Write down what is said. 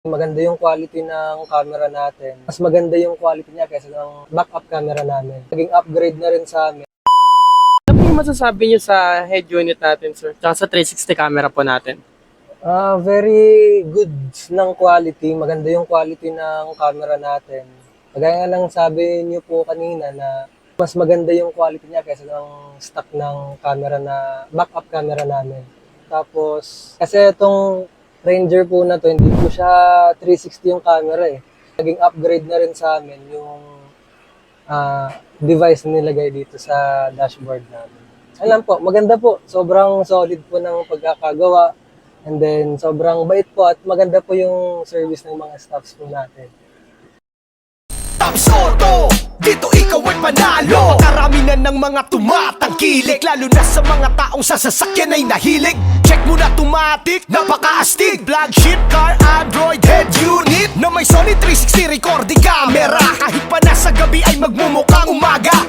Maganda yung quality ng camera natin. Mas maganda yung quality niya kaysa ng backup camera namin. Naging upgrade na rin sa amin. Ano po yung masasabi niyo sa head unit natin, sir? Tsaka sa 360 camera po natin? Very good ng quality. Maganda yung quality ng camera natin. Kagaya nga lang sabi niyo po kanina na mas maganda yung quality niya kaysa ng stock ng camera na backup camera namin. Tapos, kasi itong Ranger po na to, hindi po siya 360 yung camera eh. Naging upgrade na rin sa amin yung device na nilagay dito sa dashboard namin. Alam po, maganda po. Sobrang solid po ng pagkakagawa. And then, sobrang bait po at maganda po yung service ng mga staffs po natin. Top Soto, dito ikaw ay panalo. Karami na ng mga tumatangkilik, lalo na sa mga taong sa sasakyan ay nahilig. Check mo na Automatic, napaka-astig. Flagship car, Android head unit na may Sony 360 recording camera. Kahit pa nasa gabi ay magmumukhang umaga.